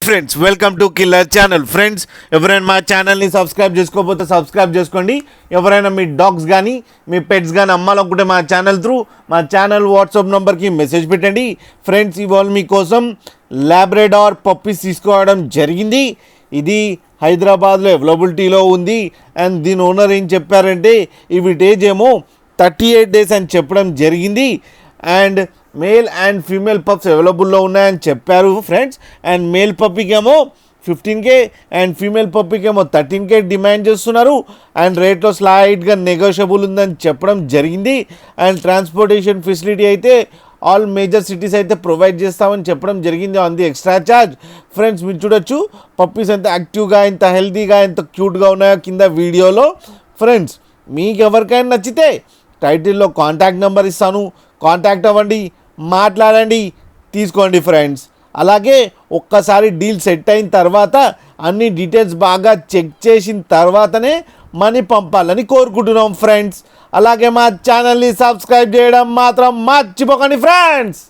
Friends welcome to killer channel. Friends ఎవరైనా మా ఛానల్ని సబ్స్క్రైబ్ చేసుకోకపోతే సబ్స్క్రైబ్ చేసుకోండి. ఎవరైనా మీ డాగ్స్ కానీ మీ పెట్స్ కానీ అమ్మాలనుకుంటే మా ఛానల్ త్రూ మా ఛానల్ వాట్సాప్ నెంబర్కి మెసేజ్ పెట్టండి. ఫ్రెండ్స్ ఇవాళ మీకోసం లాబ్రడార్ పప్పీస్ తీసుకోవడం జరిగింది. ఇది హైదరాబాద్లో అవైలబిలిటీలో ఉంది. అండ్ దీని ఓనర్ ఏం చెప్పారంటే ఇవి డేజ్ ఏమో 38 days అని చెప్పడం జరిగింది. And male and female pups అవైలబుల్లో ఉన్నాయని చెప్పారు ఫ్రెండ్స్. అండ్ మేల్ పప్పీకి ఏమో 15K అండ్ ఫీమేల్ పప్పీకి ఏమో 13K డిమాండ్ చేస్తున్నారు. అండ్ రేట్లో స్లైడ్గా నెగోషియబుల్ ఉందని చెప్పడం జరిగింది. అండ్ ట్రాన్స్పోర్టేషన్ ఫెసిలిటీ అయితే ఆల్ మేజర్ సిటీస్ అయితే ప్రొవైడ్ చేస్తామని చెప్పడం జరిగింది on the extra charge. Friends మీరు చూడొచ్చు పప్పీస్ ఎంత యాక్టివ్గా ఎంత హెల్తీగా ఎంత క్యూట్గా ఉన్నాయో కింద వీడియోలో. ఫ్రెండ్స్ మీకు ఎవరికైనా నచ్చితే టైటిల్లో కాంటాక్ట్ నెంబర్ ఇస్తాను, కాంటాక్ట్ అవ్వండి, మాట్లాడండి, తీసుకోండి ఫ్రెండ్స్. అలాగే ఒక్కసారి డీల్ సెట్ అయిన తర్వాత అన్ని డీటెయిల్స్ బాగా చెక్ చేసిన తర్వాతనే మనీ పంపాలని కోరుకుంటున్నాం ఫ్రెండ్స్. అలాగే మా ఛానల్ని సబ్స్క్రైబ్ చేయడం మాత్రం మర్చిపోకండి ఫ్రెండ్స్.